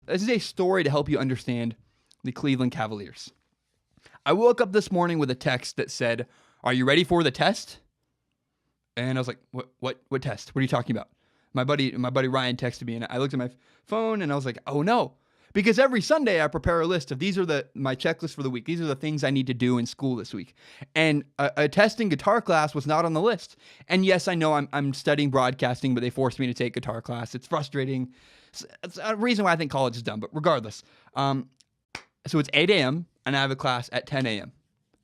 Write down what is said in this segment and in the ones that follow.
This is a story to help you understand the Cleveland Cavaliers. I woke up this morning with a text that said, "Are you ready for the test?" And I was like, "What test? What are you talking about?" My buddy Ryan texted me, and I looked at my phone, and I was like, "Oh no." Because every Sunday I prepare a list of these are my checklist for the week. These are the things I need to do in school this week. And a test in guitar class was not on the list. And yes, I know I'm studying broadcasting, but they forced me to take guitar class. It's frustrating. It's a reason why I think college is dumb. But regardless, so it's 8 a.m. and I have a class at 10 a.m.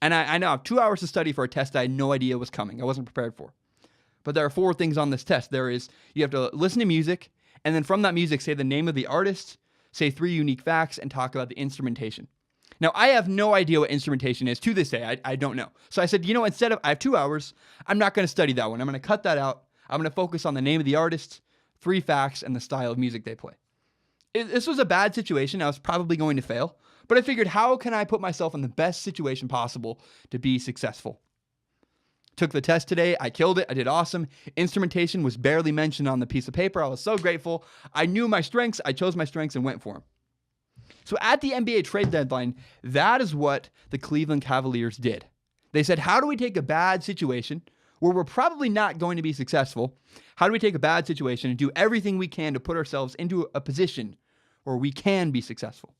And I now have 2 hours to study for a test I had no idea was coming. I wasn't prepared for. But there are 4 things on this test. You have to listen to music, and then from that music, say the name of the artist, say 3 unique facts, and talk about the instrumentation. Now, I have no idea what instrumentation is. To this day, I don't know. So I said, instead of, I have 2 hours, I'm not going to study that one. I'm going to cut that out. I'm going to focus on the name of the artist, 3 facts, and the style of music they play. This was a bad situation. I was probably going to fail. But I figured, how can I put myself in the best situation possible to be successful? Took the test today. I killed it. I did awesome. Instrumentation was barely mentioned on the piece of paper. I was so grateful. I knew my strengths. I chose my strengths and went for them. So at the NBA trade deadline, that is what the Cleveland Cavaliers did. They said, how do we take a bad situation where we're probably not going to be successful? How do we take a bad situation and do everything we can to put ourselves into a position where we can be successful?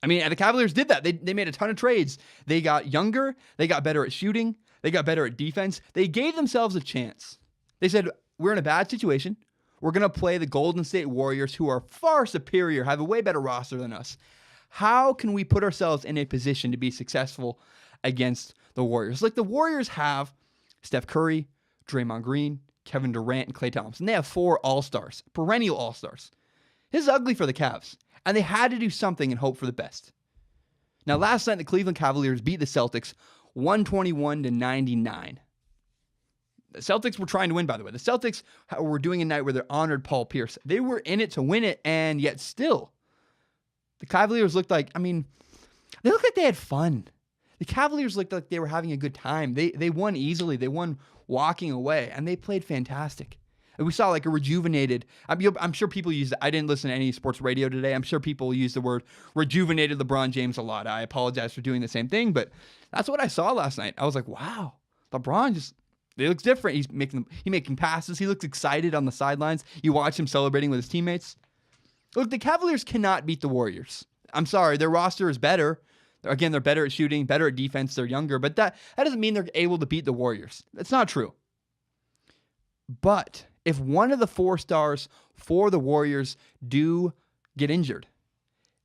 I mean, the Cavaliers did that. They made a ton of trades. They got younger. They got better at shooting. They got better at defense. They gave themselves a chance. They said, we're in a bad situation. We're going to play the Golden State Warriors, who are far superior, have a way better roster than us. How can we put ourselves in a position to be successful against the Warriors? Like, the Warriors have Steph Curry, Draymond Green, Kevin Durant, and Klay Thompson. They have 4 all-stars, perennial all-stars. This is ugly for the Cavs, and they had to do something and hope for the best. Now, last night, the Cleveland Cavaliers beat the Celtics 121-99. The Celtics were trying to win, by the way. The Celtics were doing a night where they honored Paul Pierce. They were in it to win it, and yet still, the Cavaliers looked like, they looked like they had fun. The Cavaliers looked like they were having a good time. They won easily. They won walking away, and they played fantastic. And we saw like a rejuvenated, I'm sure people use, I didn't listen to any sports radio today. I'm sure people use the word rejuvenated LeBron James a lot. I apologize for doing the same thing, but that's what I saw last night. I was like, wow, LeBron he looks different. He's making passes. He looks excited on the sidelines. You watch him celebrating with his teammates. Look, the Cavaliers cannot beat the Warriors. I'm sorry, their roster is better. Again, they're better at shooting, better at defense. They're younger, but that doesn't mean they're able to beat the Warriors. That's not true. But if one of the 4 stars for the Warriors do get injured,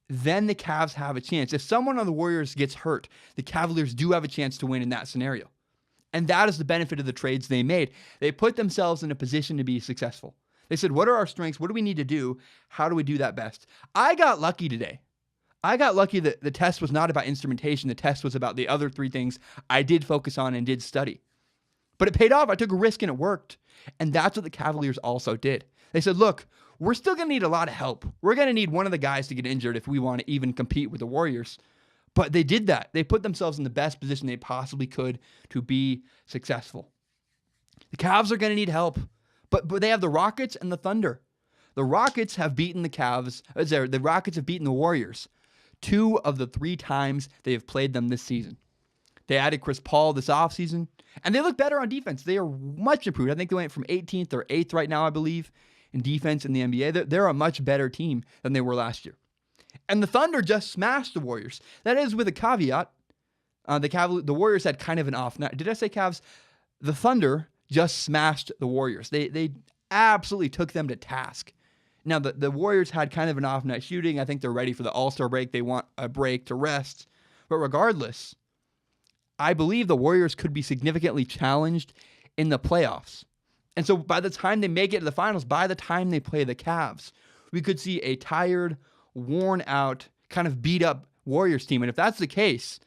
then the Cavs have a chance. If someone on the Warriors gets hurt, the Cavaliers do have a chance to win in that scenario. And that is the benefit of the trades they made. They put themselves in a position to be successful. They said, what are our strengths? What do we need to do? How do we do that best? I got lucky today. I got lucky that the test was not about instrumentation. The test was about the other 3 things I did focus on and did study. But it paid off. I took a risk and it worked. And that's what the Cavaliers also did. They said, look, we're still going to need a lot of help. We're going to need one of the guys to get injured if we want to even compete with the Warriors. But they did that. They put themselves in the best position they possibly could to be successful. The Cavs are going to need help. But they have the Rockets and the Thunder. The Rockets have beaten the Cavs. The Rockets have beaten the Warriors 2 of the 3 times they have played them this season. They added Chris Paul this offseason, and they look better on defense. They are much improved. I think they went from 18th or 8th right now, I believe, in defense in the NBA. They're a much better team than they were last year. And the Thunder just smashed the Warriors. That is with a caveat. The Warriors had kind of an off night. Did I say Cavs? The Thunder just smashed the Warriors. They absolutely took them to task. Now, the Warriors had kind of an off night shooting. I think they're ready for the All-Star break. They want a break to rest. But regardless, I believe the Warriors could be significantly challenged in the playoffs. And so by the time they make it to the finals, by the time they play the Cavs, we could see a tired, worn out, kind of beat up Warriors team. And if that's the case,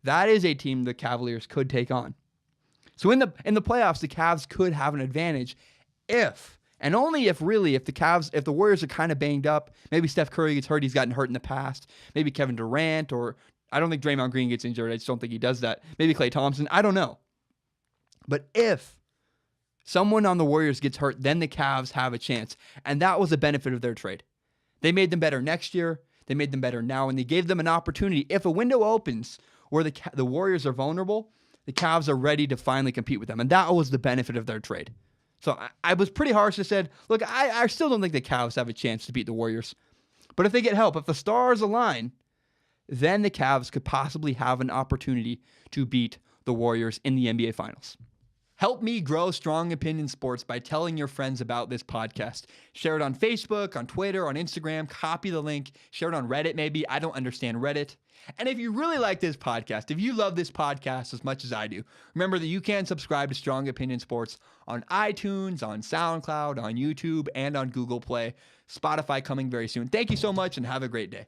that is a team the Cavaliers could take on. So in the playoffs, the Cavs could have an advantage if, and only if really, if the Warriors are kind of banged up, maybe Steph Curry gets hurt, he's gotten hurt in the past, maybe Kevin Durant, or I don't think Draymond Green gets injured, I just don't think he does that, maybe Klay Thompson, I don't know. But if someone on the Warriors gets hurt, then the Cavs have a chance, and that was the benefit of their trade. They made them better next year. They made them better now, and they gave them an opportunity. If a window opens where the Warriors are vulnerable, the Cavs are ready to finally compete with them. And that was the benefit of their trade. So I was pretty harsh. I said, look, I still don't think the Cavs have a chance to beat the Warriors. But if they get help, if the stars align, then the Cavs could possibly have an opportunity to beat the Warriors in the NBA Finals. Help me grow Strong Opinion Sports by telling your friends about this podcast. Share it on Facebook, on Twitter, on Instagram. Copy the link. Share it on Reddit maybe. I don't understand Reddit. And if you really like this podcast, if you love this podcast as much as I do, remember that you can subscribe to Strong Opinion Sports on iTunes, on SoundCloud, on YouTube, and on Google Play. Spotify coming very soon. Thank you so much and have a great day.